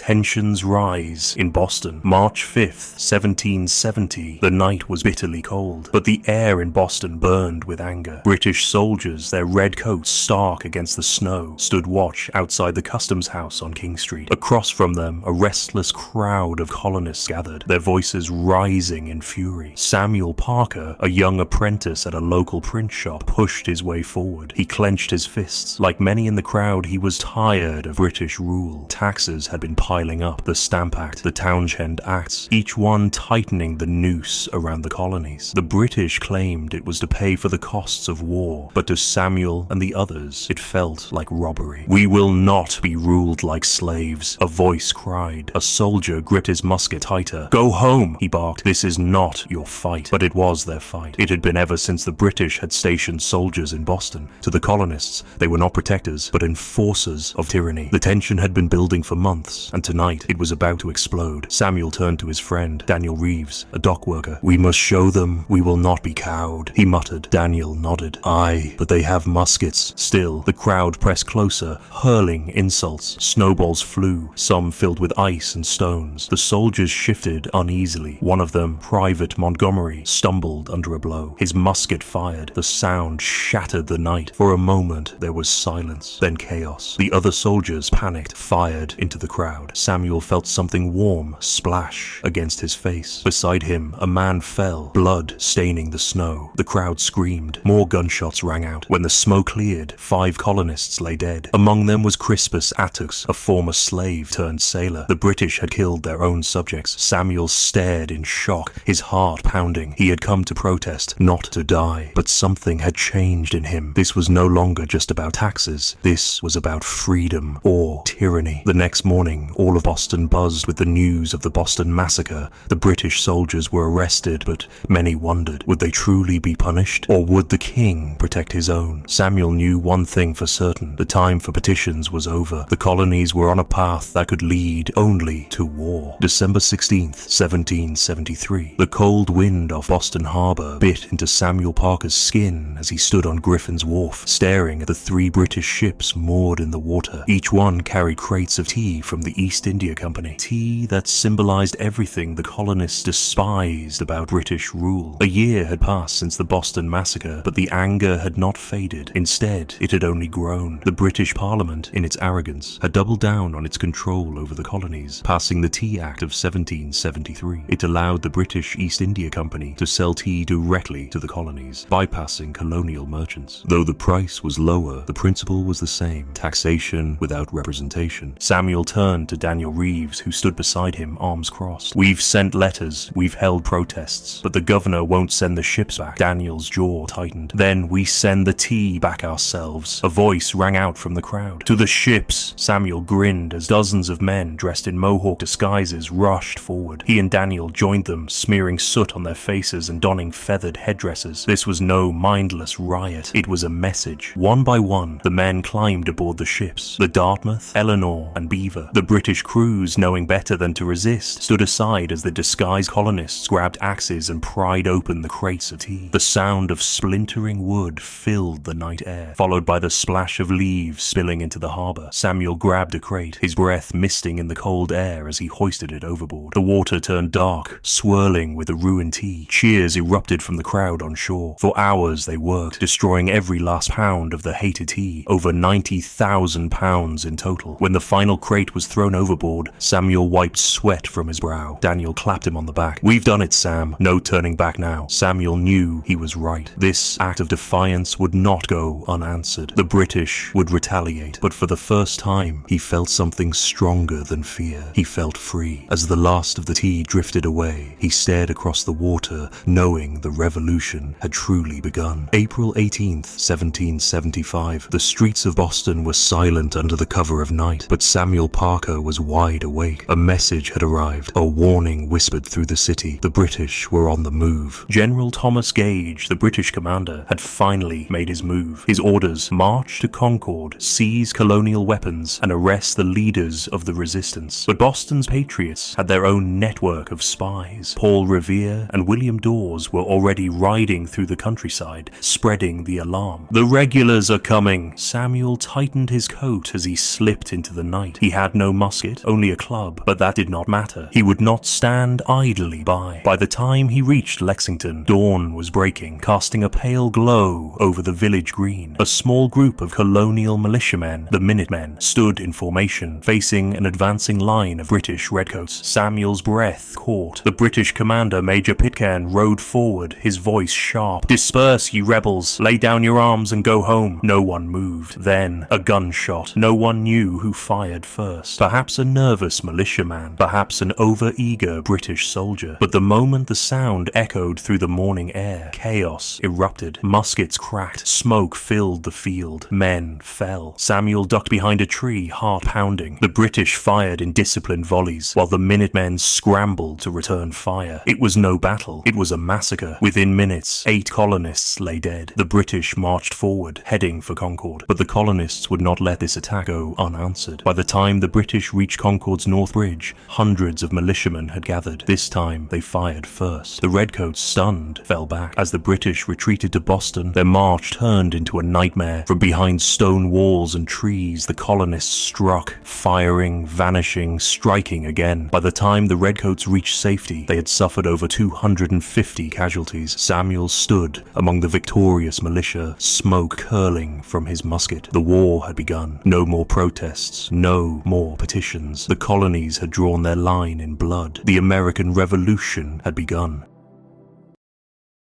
Tensions rise in Boston. March 5th, 1770. The night was bitterly cold, but the air in Boston burned with anger. British soldiers, their red coats stark against the snow, stood watch outside the customs house on King Street. Across from them, a restless crowd of colonists gathered, their voices rising in fury. Samuel Parker, a young apprentice at a local print shop, pushed his way forward. He clenched his fists. Like many in the crowd, he was tired of British rule. Taxes had been piling up, the Stamp Act, the Townshend Acts, each one tightening the noose around the colonies. The British claimed it was to pay for the costs of war, but to Samuel and the others, it felt like robbery. "We will not be ruled like slaves," a voice cried. A soldier gripped his musket tighter. "Go home," he barked. "This is not your fight." But it was their fight. It had been ever since the British had stationed soldiers in Boston. To the colonists, they were not protectors, but enforcers of tyranny. The tension had been building for months, and tonight it was about to explode. Samuel turned to his friend, Daniel Reeves, a dock worker. "We must show them we will not be cowed," he muttered. Daniel nodded. "Aye, but they have muskets." Still, the crowd pressed closer, hurling insults. Snowballs flew, some filled with ice and stones. The soldiers shifted uneasily. One of them, Private Montgomery, stumbled under a blow. His musket fired. The sound shattered the night. For a moment, there was silence, then chaos. The other soldiers, panicked, fired into the crowd. Samuel felt something warm splash against his face. Beside him, a man fell, blood staining the snow. The crowd screamed. More gunshots rang out. When the smoke cleared, 5 colonists lay dead. Among them was Crispus Attucks, a former slave turned sailor. The British had killed their own subjects. Samuel stared in shock, his heart pounding. He had come to protest, not to die. But something had changed in him. This was no longer just about taxes. This was about freedom or tyranny. The next morning, all of Boston buzzed with the news of the Boston Massacre. The British soldiers were arrested, but many wondered, would they truly be punished? Or would the king protect his own? Samuel knew one thing for certain. The time for petitions was over. The colonies were on a path that could lead only to war. December 16th, 1773. The cold wind off Boston Harbor bit into Samuel Parker's skin as he stood on Griffin's Wharf, staring at the 3 British ships moored in the water. Each one carried crates of tea from the East India Company. Tea that symbolized everything the colonists despised about British rule. A year had passed since the Boston Massacre, but the anger had not faded. Instead, it had only grown. The British Parliament, in its arrogance, had doubled down on its control over the colonies, passing the Tea Act of 1773. It allowed the British East India Company to sell tea directly to the colonies, bypassing colonial merchants. Though the price was lower, the principle was the same: taxation without representation. Samuel turned to Daniel Reeves, who stood beside him, arms crossed. "We've sent letters, we've held protests, but the governor won't send the ships back." Daniel's jaw tightened. "Then we send the tea back ourselves." A voice rang out from the crowd. "To the ships!" Samuel grinned as dozens of men dressed in Mohawk disguises rushed forward. He and Daniel joined them, smearing soot on their faces and donning feathered headdresses. This was no mindless riot. It was a message. One by one, the men climbed aboard the ships. The Dartmouth, Eleanor, and Beaver. The British crews, knowing better than to resist, stood aside as the disguised colonists grabbed axes and pried open the crates of tea. The sound of splintering wood filled the night air, followed by the splash of leaves spilling into the harbor. Samuel grabbed a crate, his breath misting in the cold air as he hoisted it overboard. The water turned dark, swirling with the ruined tea. Cheers erupted from the crowd on shore. For hours they worked, destroying every last pound of the hated tea, over 90,000 pounds in total. When the final crate was thrown overboard, Samuel wiped sweat from his brow. Daniel clapped him on the back. "We've done it, Sam. No turning back now." Samuel knew he was right. This act of defiance would not go unanswered. The British would retaliate, but for the first time, he felt something stronger than fear. He felt free. As the last of the tea drifted away, he stared across the water, knowing the revolution had truly begun. April 18th, 1775. The streets of Boston were silent under the cover of night, but Samuel Parker was wide awake. A message had arrived, a warning whispered through the city. The British were on the move. General Thomas Gage, the British commander, had finally made his move. His orders: march to Concord, seize colonial weapons, and arrest the leaders of the resistance. But Boston's patriots had their own network of spies. Paul Revere and William Dawes were already riding through the countryside, spreading the alarm. "The regulars are coming!" Samuel tightened his coat as he slipped into the night. He had no muscle musket, only a club, but that did not matter. He would not stand idly by. By the time he reached Lexington, dawn was breaking, casting a pale glow over the village green. A small group of colonial militiamen, the Minutemen, stood in formation, facing an advancing line of British redcoats. Samuel's breath caught. The British commander, Major Pitcairn, rode forward, his voice sharp. "Disperse, ye rebels! Lay down your arms and go home." No one moved. Then, a gunshot. No one knew who fired first. Perhaps a nervous militiaman, perhaps an over-eager British soldier. But the moment the sound echoed through the morning air, chaos erupted. Muskets cracked. Smoke filled the field. Men fell. Samuel ducked behind a tree, heart pounding. The British fired in disciplined volleys, while the Minutemen scrambled to return fire. It was no battle. It was a massacre. Within minutes, 8 colonists lay dead. The British marched forward, heading for Concord. But the colonists would not let this attack go unanswered. By the time the British reached Concord's North Bridge, hundreds of militiamen had gathered. This time, they fired first. The redcoats, stunned, fell back. As the British retreated to Boston, their march turned into a nightmare. From behind stone walls and trees, the colonists struck, firing, vanishing, striking again. By the time the redcoats reached safety, they had suffered over 250 casualties. Samuel stood among the victorious militia, smoke curling from his musket. The war had begun. No more protests, no more petitions. The colonies had drawn their line in blood. The American Revolution had begun.